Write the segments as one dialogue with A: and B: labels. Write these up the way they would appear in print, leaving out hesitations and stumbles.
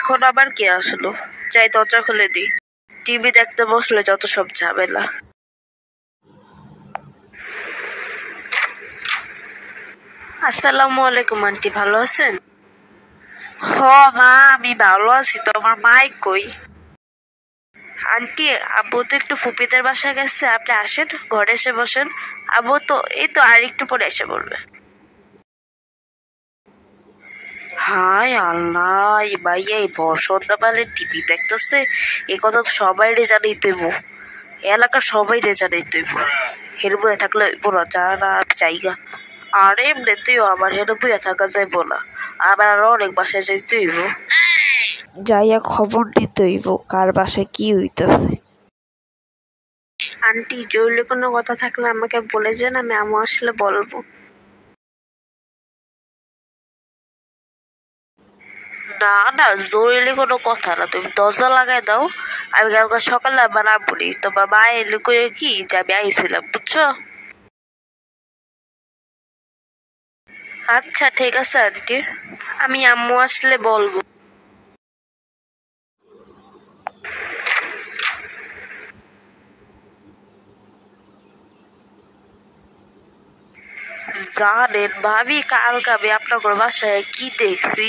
A: এখন আবার কে আসলো? যাই দরজা খুলে দিই। টিভি দেখতে বসলে যত সব ঝামেলা। আসসালামু আলাইকুম আন্টি, ভালো আছেন? হ মা, আমি ভালো আছি। তো আমার মাইক কই? আন্টি, আব্বু তো একটু ফুপিদের বাসায় গেছে, আপনি আসেন ঘরে এসে বসেন। আব্বু তো এই তো আর একটু পরে এসে বলবে। হায় আল্লাহ, এই ভাইয়া এই সন্ধ্যাবেলায় টিভি দেখতেছে, এই কথা তো সবাই রে জানাই তৈব, এলাকার সবাই রে জানাই তৈব। হের বয়ে থাকলে পুরো যারা জায়গা। আর এমনিতেও আমার হের বয়ে থাকা যাইব না, আবার আরো অনেক বাসায় যাইতে হইব, যাইয়া খবর নিতে হইব কার বাসায় কি হইতেছে। আন্টি, জরুরি কোনো কথা থাকলে আমাকে বলে যান, আমি আমু আসলে বলবো। না না, জরুরি কোনো কথা না, তুমি দরজা লাগাই দাও। আমি কালকে সকালে আবার আবুনি তোমার মা এলে কয়ে কি যে আমি আইছিলাম, বুঝছো? আচ্ছা ঠিক আছে আন্টি, আমি আম্মু আসলে বলবো। জানেন ভাবি, কালকে আমি আপনার বাসায় কি দেখছি?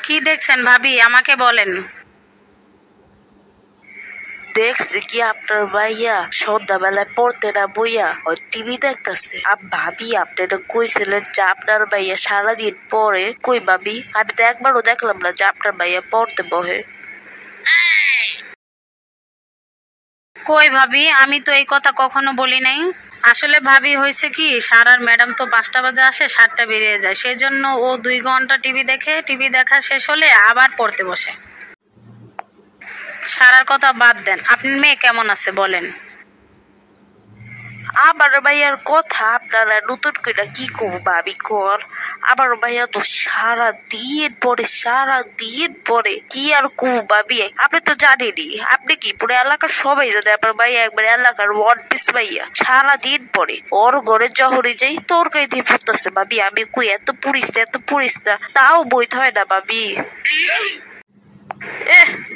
B: কি দেখছেন ভাবি, আমাকে বলেন।
A: দেখছি কি আপনার ভাইয়া সন্ধ্যাবেলায় পড়তে না বইয়া ওই টিভি দেখতেছে। ভাবি, আপনি এটা কইছিলেন যে আপনার ভাইয়া সারাদিন পরে, কই ভাবি? আমি তো একবারও দেখলাম না যে আপনার ভাইয়া পড়তে বহে।
B: কই ভাবি, আমি তো এই কথা কখনো বলি নাই। আসলে ভাবি হয়েছে কি, সারার ম্যাডাম তো 5টা বাজে আসে, 7টা বেরিয়ে যায়, সেই জন্য ও 2 ঘন্টা টিভি দেখে, টিভি দেখা শেষ হলে আবার পড়তে বসে। সারার কথা বাদ দেন, আপনার মেয়ে কেমন আছে বলেন।
A: আমার ভাইয়ার কথা আপনারা নতুন করে কি কব ভাবি কর? আমার ভাইয়া তো সারা দিন পরে কি আর কব ভাবি? আপনি তো জানেনই, আপনি কি পুরো এলাকার সবাই জানে আপনার ভাইয়া একবার এলাকার ওয়ান পিস ভাইয়া। সারা দিন পরে ওর ঘরে জহরে যাই তোর গায়ে দিয়ে পড়তেছে ভাবি। আমি কই এত পুরিস না, তাও বইতে হয় না ভাবি।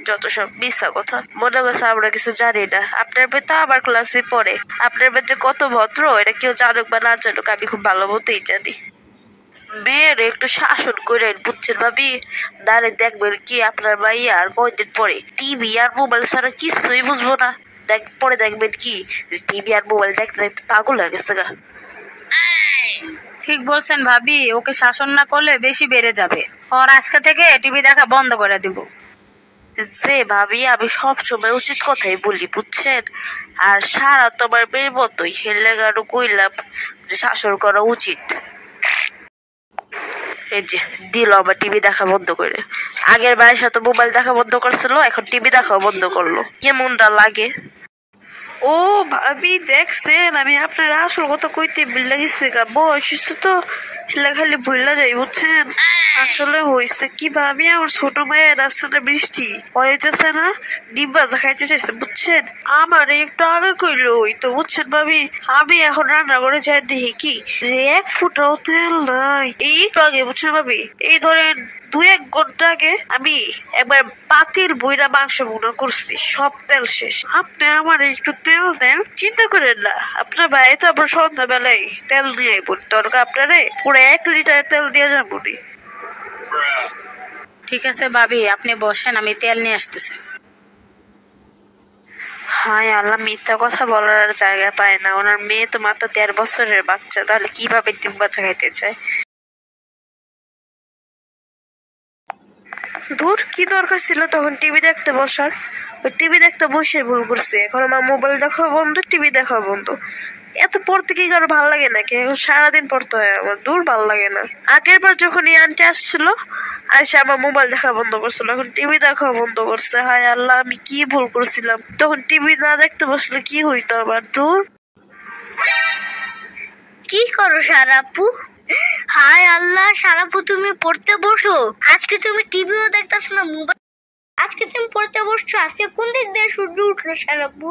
A: যত সব মিশা কথা, মনে করছে আমরা কিছু জানি না। আপনার মেয়ে তো আমার ক্লাসে পড়ে, আপনার মেয়ে যে কত ভদ্র এটা কেউ জানুক বা না জানুক আমি খুব ভালো মতোই জানি। মেয়ের একটু শাসন করেন, বুঝছেন ভাবি? নারে দেখবেন কি আপনার মাইয়া আর কয়দিন পরে টিভি আর মোবাইল ছাড়া কিছুই বুঝবো না। পরে দেখবেন কি টিভি আর মোবাইল দেখতে দেখতে পাগল হয়ে গেছে গা।
B: ঠিক বলছেন ভাবি, ওকে শাসন না করলে বেশি বেড়ে যাবে। ওর আজকে থেকে টিভি দেখা বন্ধ করে দিব।
A: যে ভাবি, আমি সবসময় উচিত কথাই বলি, বুঝছেন? আর সারা তোমার মেয়ের মতোই, হেলে গাড়ো কইলাম যে শাসন করা উচিত। এই যে দিল আবার টিভি দেখা বন্ধ করে। আগের বারের সাথে মোবাইল দেখা বন্ধ করছিল, এখন টিভি দেখাও বন্ধ করলো। কেমনটা লাগে? ও ভাবি, দেখছেন আমি আপনার আসল কথা কইতে বিল্লা গেছে গা, বয়স তো খালি ভুললা যাই, বুঝছেন? আসলে হয়েছে কি ভাবি, আমার ছোট মায়ের রাস্তাটা বৃষ্টি হইতেছে না, ডিম ভাজা খাইতে চাইছে, বুঝছেন? আমার একটু আগে কইলো ওই তো, বুঝছেন ভাবি? আমি এখন রান্না করে যাই, দেখি কি যে 1 ফুটাও তেল নাই। এই একটু আগে, বুঝছেন ভাবি, এই ধরেন 2-1 ঘন্টা আগে আমি একবার পাতিল বইরা মাংস ভুনা করছি, সব তেল শেষ। আপনি আমার একটু তেল দেন, চিন্তা করেন না। আপনার ভাই তো আবার সন্ধ্যাবেলায় তেল নিয়ে দরকার আপনারে পুরো 1 লিটার তেল দিয়ে যাবো নি।
B: ঠিক আছে ভাবি, আপনি বসেন, আমি তেল নিয়ে আসতেছি।
A: হায় আল্লাহ, মিথ্যা কথা বলার আর জায়গা পায় না। ওনার মেয়ে তো মাত্র 13 বছরের বাচ্চা, তাহলে কিভাবে ডিম বাচ্চা খাইতে চায়? দূর, কি দরকার ছিল তখন টিভি দেখতে বসার? ওই টিভি দেখতে বসে ভুল করছে। এখন আমার মোবাইল দেখা বন্ধ, টিভি দেখা বন্ধ। এত পড়তে কি কারো ভালো লাগে নাকি? এখন সারাদিন পড়তে হয় আমার, দূর ভালো লাগে না। আগের বার যখন এই আন্টি আসছিল, আইসা আমার মোবাইল দেখা বন্ধ করছিল, এখন টিভি দেখা বন্ধ করছে। হায় আল্লাহ, আমি কি ভুল করছিলাম? তখন টিভি না দেখতে বসলে কি হইতো আবার? দূর।
C: কি করো সারাপু? হায় আল্লাহ, সারাপু তুমি পড়তে বসো? আজকে তুমি টিভিও দেখতেছো না, মোবাইল? আজকে তুমি পড়তে বসছো? আজকে কোন দিক দিয়ে সূর্য উঠলো সারাপু?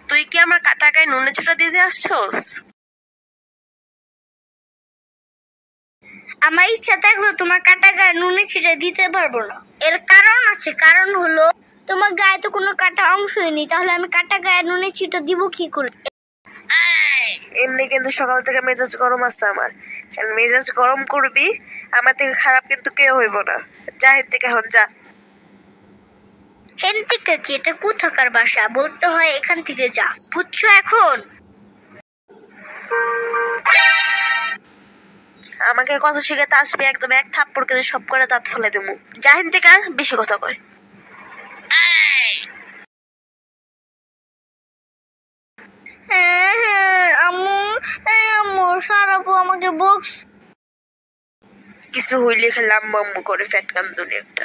A: তুই কি আমার টাকায় নুনে ছোটা দিতে আসছস?
C: আমার ইচ্ছা থাকলেও তোমার কাটা গায়ে নুনের ছিটা দিতে পারবো না। এর কারণ আছে, কারণ হলো তোমার গায়ে তো কোনো কাটা অংশই নেই, তাহলে আমি কাটা গায়ে নুনের ছিটা দিব কি করে?
A: এমনি কিন্তু সকাল থেকে মেজাজ গরম আছে আমার। মেজাজ গরম করবি, আমার থেকে খারাপ কিন্তু কেউ হইব না। যা এর থেকে এখন যা।
C: হেন থেকে কি? এটা কোথাকার বাসা? বলতে হয় এখান থেকে যা, বুঝছো এখন?
A: আমাকে কথা শিখাতে আসবে একদম এক থাপ্পড় কিন্তু সব করে দাঁত ফেলে দেবো। জাহিন থেকে বেশি কথা কয়।
C: হ্যাঁ আম্মু, আম্মু সারাপু আমাকে বক্স।
A: কিছু হইলে খেলাম মাম্মু করে ফ্যাট কান্দুনি একটা।